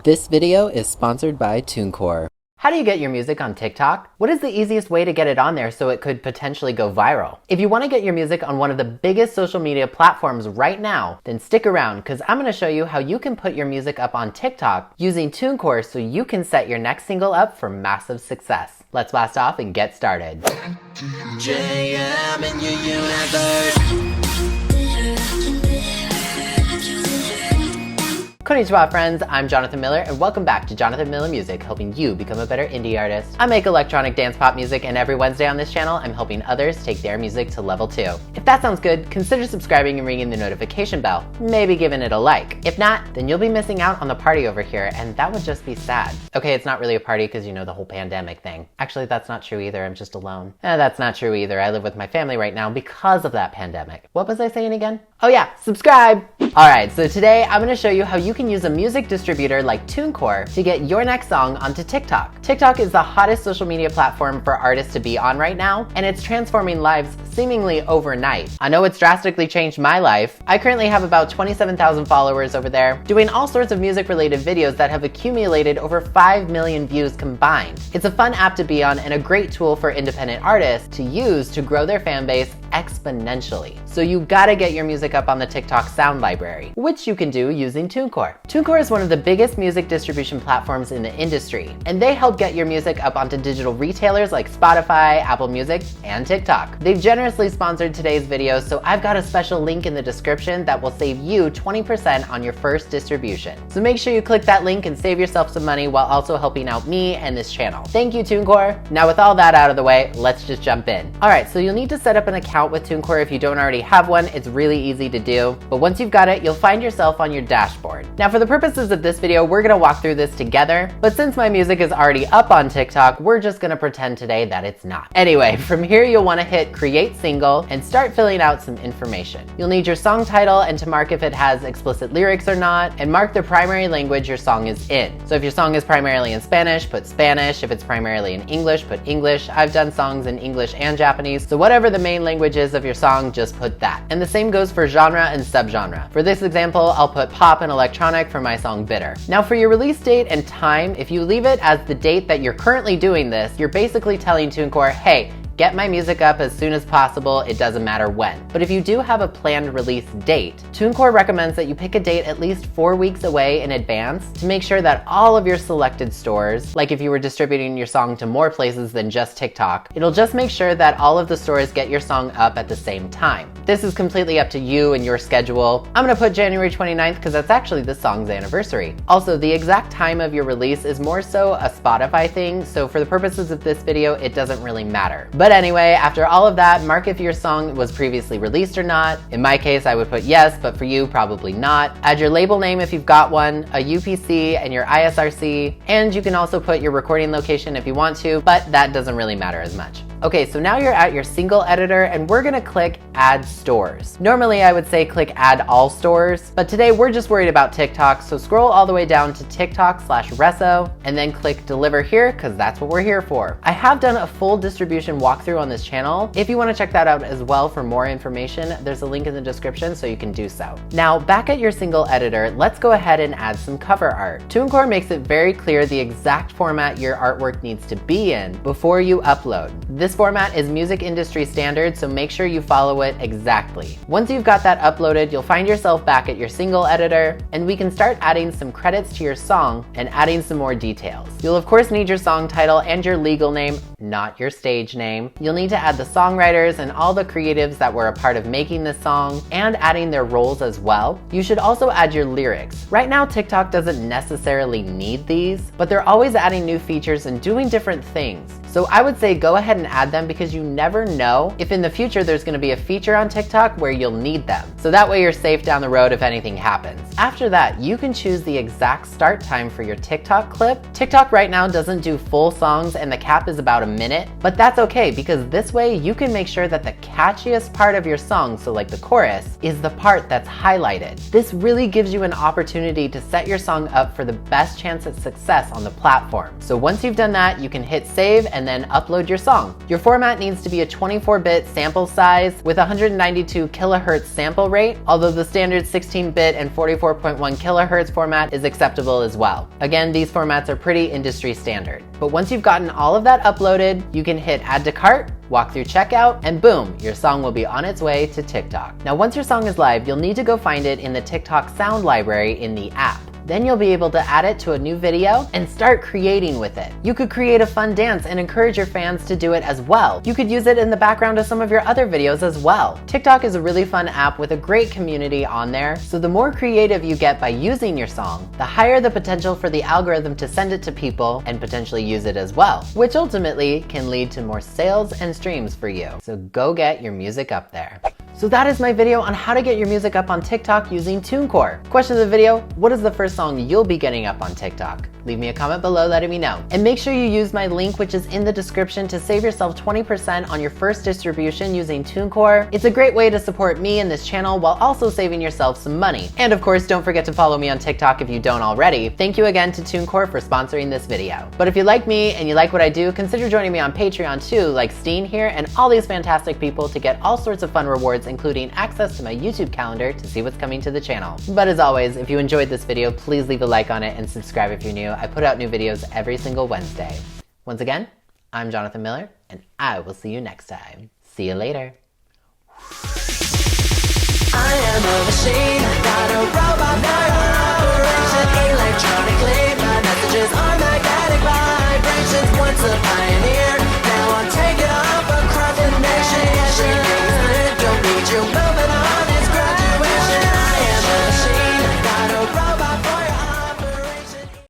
This video is sponsored by TuneCore. How do you get your music on TikTok? What is the easiest way to get it on there so it could potentially go viral? If you want to get your music on one of the biggest social media platforms right now, then stick around because I'm going to show you how you can put your music up on TikTok using TuneCore so you can set your next single up for massive success. Let's blast off and get started. JM in your universe. Konnichiwa friends, I'm Jonathan Miller and welcome back to Jonathan Miller Music, helping you become a better indie artist. I make electronic dance pop music and every Wednesday on this channel, I'm helping others take their music to level 2. If that sounds good, consider subscribing and ringing the notification bell, maybe giving it a like. If not, then you'll be missing out on the party over here and that would just be sad. Okay, it's not really a party because you know the whole pandemic thing. Actually, that's not true either, I'm just alone. That's not true either, I live with my family right now because of that pandemic. What was I saying again? Oh yeah, subscribe! Alright, so today I'm going to show you how you can use a music distributor like TuneCore to get your next song onto TikTok. TikTok is the hottest social media platform for artists to be on right now, and it's transforming lives seemingly overnight. I know it's drastically changed my life. I currently have about 27,000 followers over there, doing all sorts of music-related videos that have accumulated over 5 million views combined. It's a fun app to be on and a great tool for independent artists to use to grow their fan base exponentially. So you gotta get your music up on the TikTok sound library, which you can do using TuneCore. TuneCore is one of the biggest music distribution platforms in the industry, and they help get your music up onto digital retailers like Spotify, Apple Music, and TikTok. They've generously sponsored today's video, so I've got a special link in the description that will save you 20% on your first distribution. So make sure you click that link and save yourself some money while also helping out me and this channel. Thank you, TuneCore. Now with all that out of the way, let's just jump in. Alright, so you'll need to set up an account with TuneCore if you don't already have one. It's really easy to do, but once you've got it, you'll find yourself on your dashboard. Now for the purposes of this video, we're gonna walk through this together, but since my music is already up on TikTok, we're just gonna pretend today that it's not. Anyway, from here you'll wanna hit Create Single and start filling out some information. You'll need your song title and to mark if it has explicit lyrics or not, and mark the primary language your song is in. So if your song is primarily in Spanish, put Spanish. If it's primarily in English, put English. I've done songs in English and Japanese, so whatever the main language is of your song, just put that. And the same goes for genre and subgenre. For this example, I'll put pop and electronic for my song Bitter. Now for your release date and time, if you leave it as the date that you're currently doing this, you're basically telling TuneCore, hey, get my music up as soon as possible, it doesn't matter when. But if you do have a planned release date, TuneCore recommends that you pick a date at least 4 weeks away in advance to make sure that all of your selected stores, like if you were distributing your song to more places than just TikTok, it'll just make sure that all of the stores get your song up at the same time. This is completely up to you and your schedule. I'm gonna put January 29th because that's actually the song's anniversary. Also, the exact time of your release is more so a Spotify thing, so for the purposes of this video, it doesn't really matter. But anyway, after all of that, mark if your song was previously released or not. In my case, I would put yes, but for you, probably not. Add your label name if you've got one, a UPC, and your ISRC, and you can also put your recording location if you want to, but that doesn't really matter as much. Okay, so now you're at your single editor and we're gonna click Add Stores. Normally I would say click Add All Stores, but today we're just worried about TikTok, so scroll all the way down to TikTok/Resso and then click Deliver here because that's what we're here for. I have done a full distribution walkthrough on this channel. If you wanna check that out as well for more information, there's a link in the description so you can do so. Now back at your single editor, let's go ahead and add some cover art. TuneCore makes it very clear the exact format your artwork needs to be in before you upload. This format is music industry standard, so make sure you follow it exactly. Once you've got that uploaded, you'll find yourself back at your single editor, and we can start adding some credits to your song and adding some more details. You'll of course need your song title and your legal name, not your stage name. You'll need to add the songwriters and all the creatives that were a part of making this song, and adding their roles as well. You should also add your lyrics. Right now, TikTok doesn't necessarily need these, but they're always adding new features and doing different things. So I would say go ahead and add them because you never know if in the future there's gonna be a feature on TikTok where you'll need them. So that way you're safe down the road if anything happens. After that, you can choose the exact start time for your TikTok clip. TikTok right now doesn't do full songs and the cap is about a minute, but that's okay because this way you can make sure that the catchiest part of your song, so like the chorus, is the part that's highlighted. This really gives you an opportunity to set your song up for the best chance at success on the platform. So once you've done that, you can hit save and then upload your song. Your format needs to be a 24-bit sample size with 192 kilohertz sample rate, although the standard 16-bit and 44.1 kilohertz format is acceptable as well. Again, these formats are pretty industry standard. But once you've gotten all of that uploaded, you can hit add to cart, walk through checkout, and boom, your song will be on its way to TikTok. Now, once your song is live, you'll need to go find it in the TikTok sound library in the app. Then you'll be able to add it to a new video and start creating with it. You could create a fun dance and encourage your fans to do it as well. You could use it in the background of some of your other videos as well. TikTok is a really fun app with a great community on there, so the more creative you get by using your song, the higher the potential for the algorithm to send it to people and potentially use it as well, which ultimately can lead to more sales and streams for you. So go get your music up there. So that is my video on how to get your music up on TikTok using TuneCore. Question of the video, what is the first song you'll be getting up on TikTok? Leave me a comment below letting me know. And make sure you use my link, which is in the description, to save yourself 20% on your first distribution using TuneCore. It's a great way to support me and this channel while also saving yourself some money. And of course, don't forget to follow me on TikTok if you don't already. Thank you again to TuneCore for sponsoring this video. But if you like me and you like what I do, consider joining me on Patreon too, like Steen here and all these fantastic people, to get all sorts of fun rewards, including access to my YouTube calendar to see what's coming to the channel. But as always, if you enjoyed this video, please leave a like on it and subscribe if you're new. I put out new videos every single Wednesday. Once again, I'm Jonathan Miller, and I will see you next time. See you later. I am a machine, not a robot, not an operation electronically. My messages are magnetic vibrations once upon